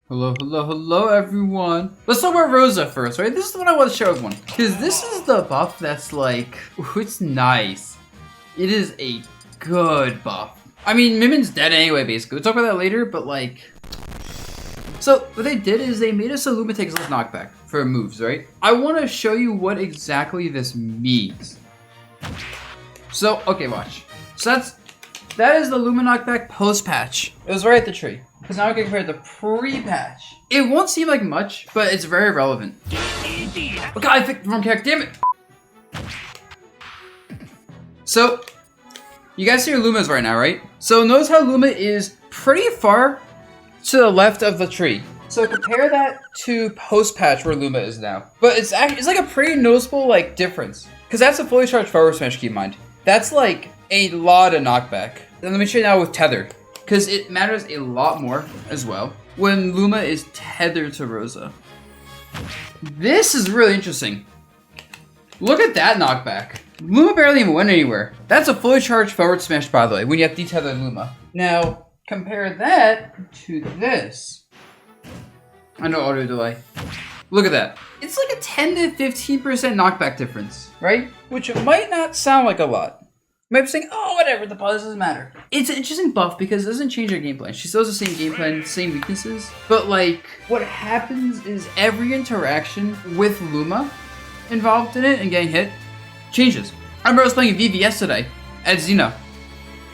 Hello, hello, hello, everyone. Let's talk about Rosa first, right? This is what I want to share with one. Because this is the buff that's like, ooh, it's nice. It is a good buff. I mean, Mimin's dead anyway, basically. We'll talk about that later, but like... So, what they did is they made us a Luma takes less knockback for moves, right? I want to show you what exactly this means. So, okay, watch. So that is the Luma knockback post-patch. It was right at the tree. Because now I can compare it to pre-patch. It won't seem like much, but it's very relevant. Oh god, I picked the wrong character, damn it! So, you guys see your Lumas right now, right? So notice how Luma is pretty far to the left of the tree. So compare that to post-patch where Luma is now. But it's like a pretty noticeable like difference. Because that's a fully charged forward smash, keep in mind. That's like a lot of knockback. And let me show you now with Tether. Because it matters a lot more as well when Luma is tethered to Rosa. This is really interesting. Look at that knockback. Luma barely even went anywhere. That's a fully charged forward smash, by the way, when you have detethered Luma. Now, compare that to this. I know audio delay. Look at that. It's like a 10 to 15% knockback difference, right? Which might not sound like a lot. Maybe saying, oh, whatever, the buff doesn't matter. It's an interesting buff because it doesn't change her game plan. She still has the same game plan, same weaknesses. But like, what happens is every interaction with Luma involved in it and getting hit changes. I remember I was playing VV yesterday at Xeno.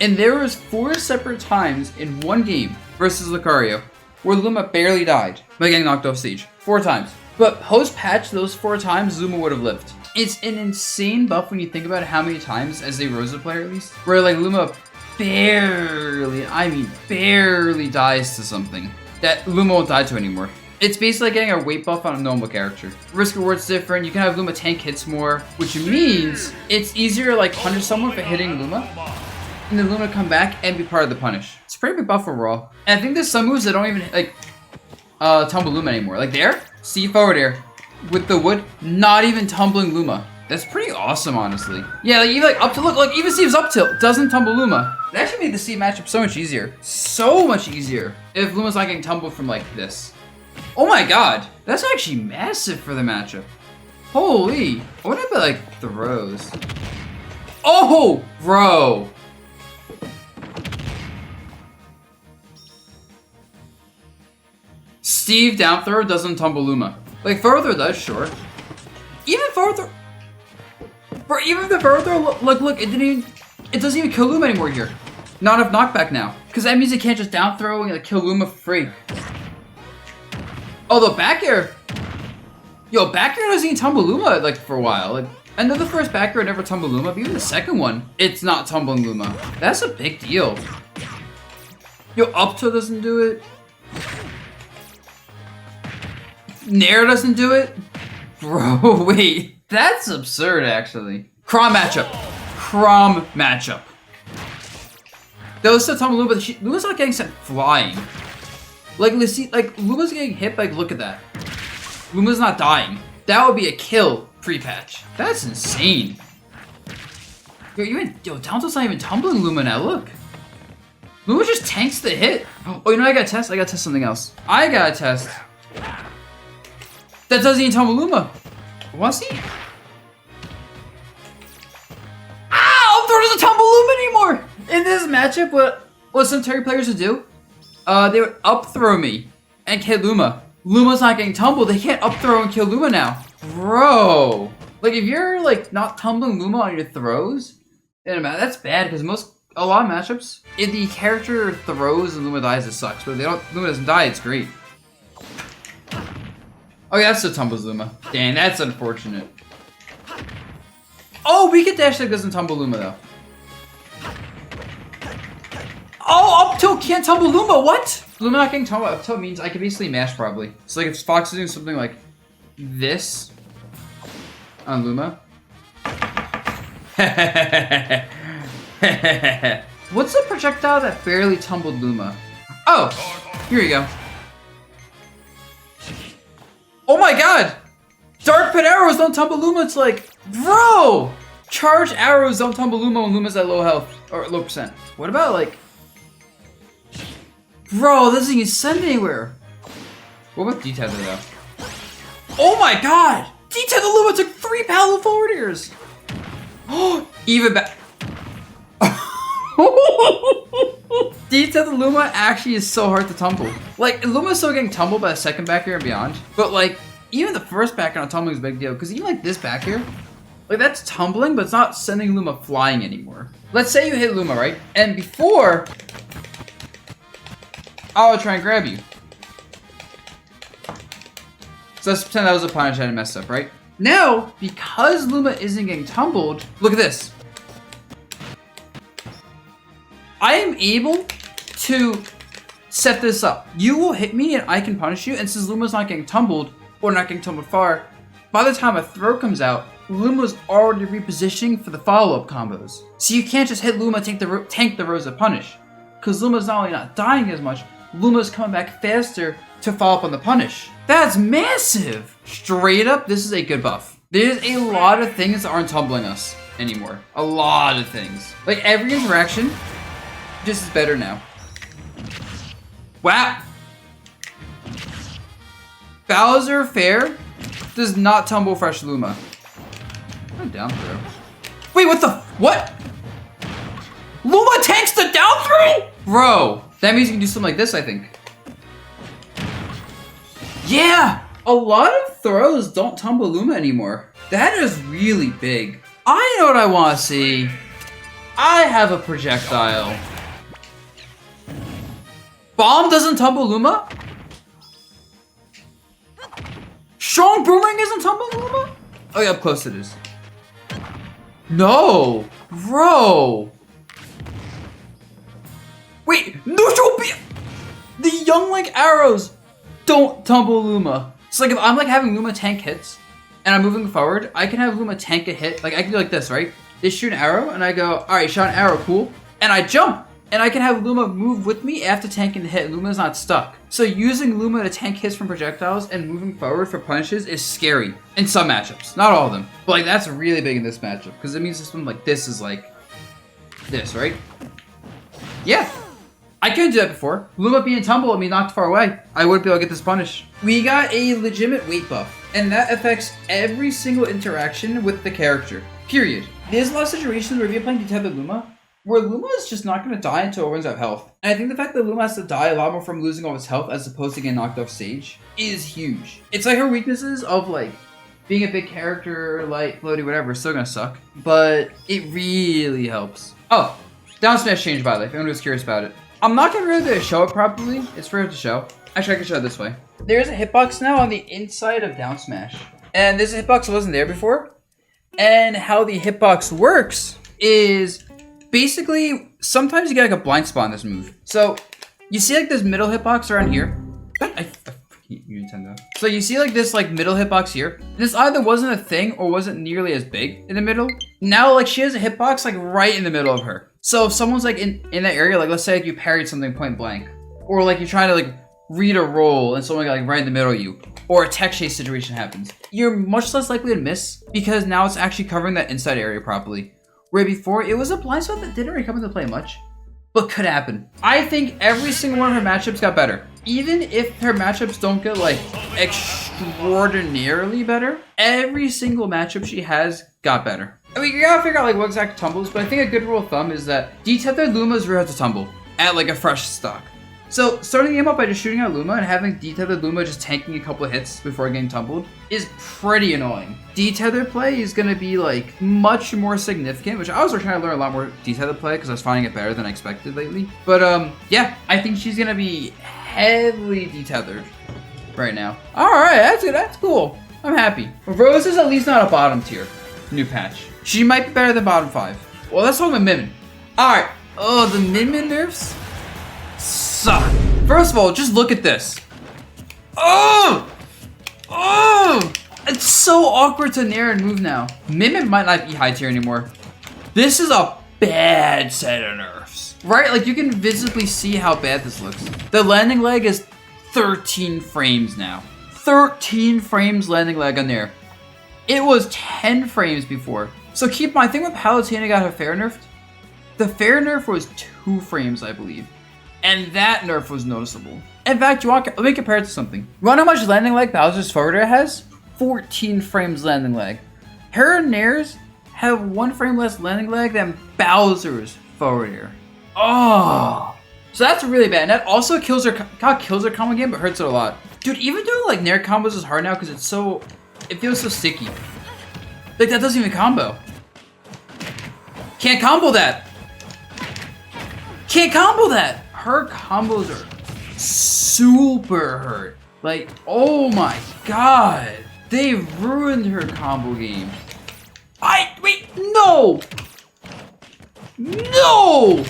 And there was 4 separate times in one game versus Lucario where Luma barely died by getting knocked off stage. 4 times. But post-patch, those 4 times, Luma would have lived. It's an insane buff when you think about how many times, as a Rosa player at least, where like Luma barely, I mean barely dies to something that Luma won't die to anymore. It's basically like getting a weight buff on a normal character. Risk reward's different, you can have Luma tank hits more, which means it's easier to like punish someone for hitting Luma, and then Luma come back and be part of the punish. It's a pretty big buff overall. And I think there's some moves that don't even like tumble Luma anymore. Like there, see forward air. With the wood, not even tumbling Luma. That's pretty awesome, honestly. Yeah, like even like up tilt, look, even Steve's up tilt doesn't tumble Luma. That actually made the Steve matchup so much easier. So much easier if Luma's not getting tumbled from like this. Oh my god, that's actually massive for the matchup. Holy, what about like throws? Oh, bro. Steve down throw doesn't tumble Luma. Like, further does, sure. Even further... Bro, even the further, look, it doesn't even kill Luma anymore here. Not enough knockback now. Because that means it can't just down throw and like, kill Luma for free. Oh, the back air. Yo, back air doesn't even tumble Luma, like, for a while. Like, I know the first back air never tumbled Luma, but even the second one, it's not tumbling Luma. That's a big deal. Yo, up tilt doesn't do it. Nair doesn't do it? Bro, wait. That's absurd, actually. Crom matchup. Crom matchup. Those still tumble Luma, but Luma's not getting sent flying. Like, let's see, like, Luma's getting hit, like, look at that. Luma's not dying. That would be a kill pre-patch. That's insane. Yo, down tilt's not even tumbling Luma now, look. Luma just tanks the hit. Oh, you know what I gotta test? I gotta test something else. I gotta test... That doesn't even tumble Luma. Was he? Ah! Up throw doesn't tumble Luma anymore! In this matchup, what some Terry players would do, they would up throw me and kill Luma. Luma's not getting tumbled. They can't up throw and kill Luma now. Bro. Like, if you're, like, not tumbling Luma on your throws, that's bad, because a lot of matchups, if the character throws and Luma dies, it sucks. But if Luma doesn't die, it's great. Oh yeah, that's the tumbles Luma. Dang, that's unfortunate. Oh, weak dash that doesn't tumble Luma though. Oh, up tilt can't tumble Luma, what? Luma not getting tumbled up tilt means I can basically mash probably. So like if Fox is doing something like this on Luma. What's the projectile that barely tumbled Luma? Oh, here you go. Oh my god! Dark pit arrows don't tumble Luma, it's like, bro! Charge arrows don't tumble Luma when Luma's at low health, or low percent. What about like... Bro, this doesn't even send anywhere. What about D-Tether though? Oh my god! D-Tether Luma took 3 paddle forward airs! Oh, even better. D-Tether Luma actually is so hard to tumble. Like, Luma's still getting tumbled by the second back air and beyond. But like, even the first back air on tumbling is a big deal. Because even like this back air, like that's tumbling, but it's not sending Luma flying anymore. Let's say you hit Luma, right? And before, I'll try and grab you. So let's pretend that was a punish I messed up, right? Now, because Luma isn't getting tumbled, look at this. I am able to set this up. You will hit me and I can punish you, and since Luma's not getting tumbled, or not getting tumbled far, by the time a throw comes out, Luma's already repositioning for the follow-up combos. So you can't just hit Luma, tank the Rosa punish. Because Luma's not only not dying as much, Luma's coming back faster to follow up on the punish. That's massive! Straight up, this is a good buff. There's a lot of things that aren't tumbling us anymore. A lot of things. Like every interaction, just is better now. Wow! Bowser Fair does not tumble fresh Luma. What a down throw. Wait, what? Luma tanks the down throw? Bro, that means you can do something like this, I think. Yeah! A lot of throws don't tumble Luma anymore. That is really big. I know what I want to see. I have a projectile. Bomb doesn't tumble Luma? Strong Boomerang isn't tumbling Luma? Oh yeah, up close it is. No! Bro! Wait, neutral beam! The Young Link arrows don't tumble Luma. So like if I'm like having Luma tank hits, and I'm moving forward, I can have Luma tank a hit. Like I can do like this, right? They shoot an arrow, and I go, alright, shot an arrow, cool. And I jump! And I can have Luma move with me after tanking the hit. Luma's not stuck. So using Luma to tank hits from projectiles and moving forward for punishes is scary in some matchups. Not all of them. But like that's really big in this matchup. Because it means this one like this is like this, right? Yeah. I couldn't do that before. Luma being tumbled and me knocked far away. I wouldn't be able to get this punish. We got a legitimate weight buff. And that affects every single interaction with the character. Period. There's a lot of situations where if you're playing D-Tethered Luma, where Luma is just not going to die until it runs out of health. And I think the fact that Luma has to die a lot more from losing all its health as opposed to getting knocked off stage is huge. It's like her weaknesses of like being a big character, light, floaty, whatever, is still going to suck. But it really helps. Oh, down smash changed by the way, if anyone was curious about it. I'm not going to really show it properly. It's for it to show. Actually, I can show it this way. There's a hitbox now on the inside of down smash. And this hitbox wasn't there before. And how the hitbox works is basically, sometimes you get like a blind spot in this move. So, you see like this middle hitbox around here. I hate you, Nintendo. So you see like this like middle hitbox here. This either wasn't a thing or wasn't nearly as big in the middle. Now like she has a hitbox like right in the middle of her. So if someone's like in that area, like let's say like, you parried something point blank. Or like you're trying to like read a roll and someone got like right in the middle of you. Or a tech chase situation happens. You're much less likely to miss because now it's actually covering that inside area properly. Where before, it was a blind spot that didn't really come into play much, but could happen. I think every single one of her matchups got better. Even if her matchups don't get like extraordinarily better, every single matchup she has got better. I mean, you gotta figure out like what exact tumbles, but I think a good rule of thumb is that D-Tethered Luma's real to tumble at like a fresh stock. So starting the game up by just shooting out Luma and having D-Tethered Luma just tanking a couple of hits before getting tumbled is pretty annoying. D-Tethered play is going to be like much more significant, which I was trying to learn a lot more D-Tethered play because I was finding it better than I expected lately. But yeah, I think she's going to be heavily D-Tethered right now. Alright, that's cool. I'm happy. Rose is at least not a bottom tier new patch. She might be better than bottom 5. Well, let's talk about Min. Alright. Oh, the Min nerfs suck. First of all, just look at this. Oh! Oh! It's so awkward to nair and move now. Min might not be high tier anymore. This is a bad set of nerfs. Right? Like, you can visibly see how bad this looks. The landing leg is 13 frames now. 13 frames landing leg on there. It was 10 frames before. So keep in mind, I think when Palutena got her fair nerfed, the fair nerf was 2 frames, I believe. And that nerf was noticeable. In fact, let me compare it to something. Run how much landing lag Bowser's forward air has? 14 frames landing lag. Her Nairs have 1 frame less landing lag than Bowser's forward air. Oh, so that's really bad. And that also kills her combo game, but hurts it a lot. Dude, even doing like Nair combos is hard now because it feels so sticky. Like that doesn't even combo. Can't combo that. Can't combo that. Her combos are super hurt. Like, oh my god. They ruined her combo game. Wait, no! No!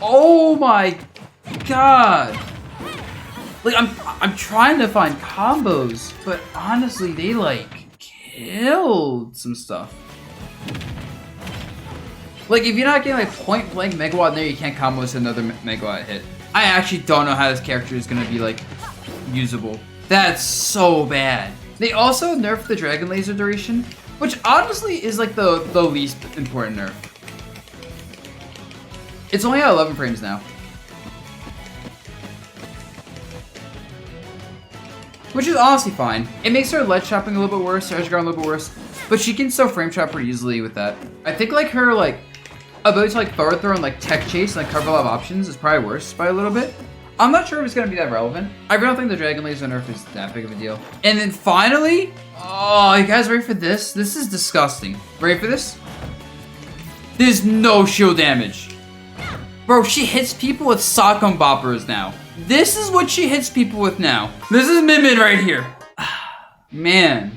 Oh my god. Like, I'm trying to find combos, but honestly, they like killed some stuff. Like, if you're not getting like point blank megawatt in there, you can't combo with another megawatt hit. I actually don't know how this character is gonna be like usable. That's so bad. They also nerfed the dragon laser duration, which honestly is like the least important nerf. It's only at 11 frames now. Which is honestly fine. It makes her ledge chopping a little bit worse, her edge guard a little bit worse, but she can still frame trap pretty easily with that. I think like her like ability to like forward throw and like tech chase and like cover a lot of options is probably worse by a little bit. I'm not sure if it's gonna be that relevant. I really don't think the dragon laser nerf is that big of a deal. And then finally, oh, you guys ready for this? This is disgusting. Ready for this? There's no shield damage. Bro, she hits people with sock'em boppers now. This is what she hits people with now. This is Min right here. Man.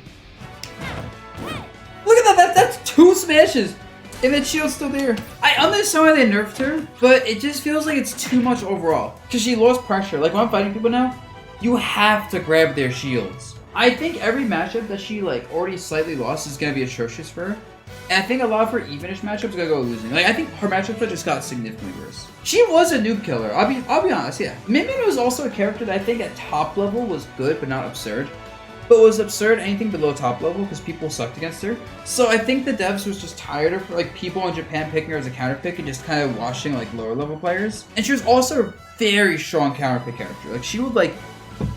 Look at that, that's 2 smashes. And that shield's still there. I understand why they nerfed her, but it just feels like it's too much overall. Because she lost pressure. Like when I'm fighting people now, you have to grab their shields. I think every matchup that she like already slightly lost is gonna be atrocious for her. And I think a lot of her evenish matchups are gonna go losing. Like I think her matchups just got significantly worse. She was a noob killer. I'll be honest, yeah. Min was also a character that I think at top level was good but not absurd. But was absurd anything below top level because people sucked against her. So I think the devs was just tired of like people in Japan picking her as a counter pick and just kind of washing like lower level players. And she was also a very strong counter pick character. Like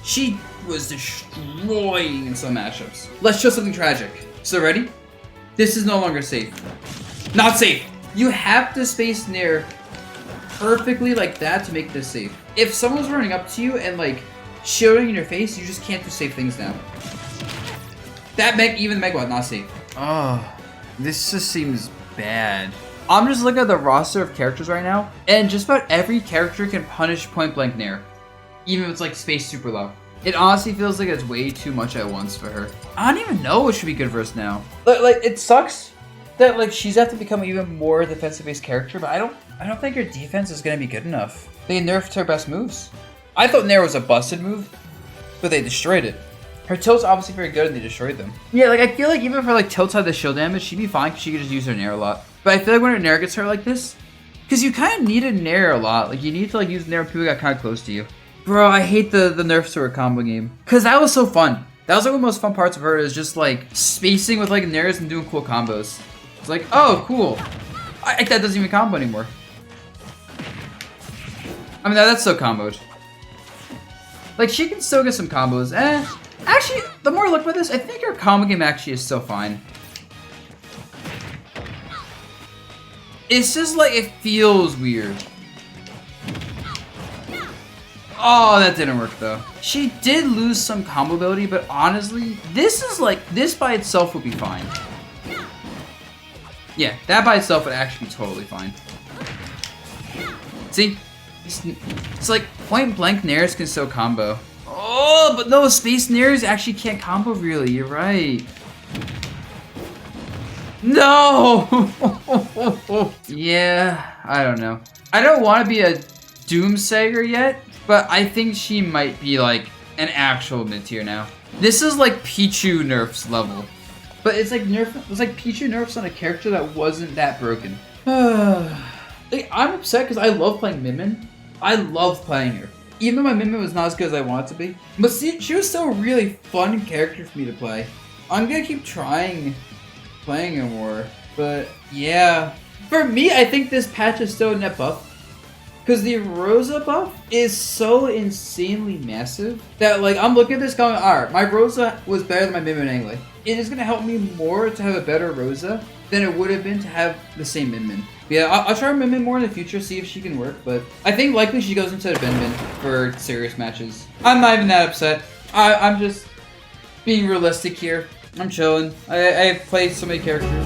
she was destroying in some matchups. Let's show something tragic. So ready? This is no longer safe. Not safe. You have to space Nair perfectly like that to make this safe. If someone's running up to you and like shielding in your face, you just can't do safe things now. Even Megawatt, not safe. Oh, this just seems bad. I'm just looking at the roster of characters right now, and just about every character can punish point blank Nair, even if it's like space super low. It honestly feels like it's way too much at once for her. I don't even know what should be good for us now. Like it sucks that like she's have to become an even more defensive based character, but I don't think her defense is gonna be good enough. They nerfed her best moves. I thought Nair was a busted move, but they destroyed it. Her tilt's obviously very good and they destroyed them. Yeah, like I feel like even if her like tilts had the shield damage, she'd be fine because she could just use her Nair a lot. But I feel like when her Nair gets hurt like this, because you kind of need a Nair a lot. Like you need to like use Nair when people got kind of close to you. Bro, I hate the nerfs to her combo game. Because that was so fun. That was like one of the most fun parts of her is just like spacing with like Nairs and doing cool combos. It's like, oh, cool. That doesn't even combo anymore. I mean, that's so comboed. Like, she can still get some combos. Actually, the more I look at this, I think her combo game actually is still fine. It's just like, it feels weird. Oh, that didn't work though. She did lose some combo ability, but honestly, this by itself would be fine. Yeah, that by itself would actually be totally fine. See? It's like point blank Nairs can still combo. Oh, but no, space Nairs actually can't combo really, you're right. No! Yeah, I don't know. I don't want to be a doomsayer yet, but I think she might be like an actual mid-tier now. This is like Pichu nerfs level. But it's like Pichu nerfs on a character that wasn't that broken. Like, I'm upset because I love playing Min. I love playing her. Even though my Min was not as good as I want it to be. But see, she was still a really fun character for me to play. I'm gonna keep trying playing her more. But yeah. For me, I think this patch is still a net buff. Because the Rosa buff is so insanely massive that, like, I'm looking at this going, alright, my Rosa was better than my Min anyway. It is going to help me more to have a better Rosa than it would have been to have the same Min. Yeah, I'll try Min more in the future, see if she can work, but I think likely she goes into the Min for serious matches. I'm not even that upset. I'm just being realistic here. I'm chilling. I have played so many characters.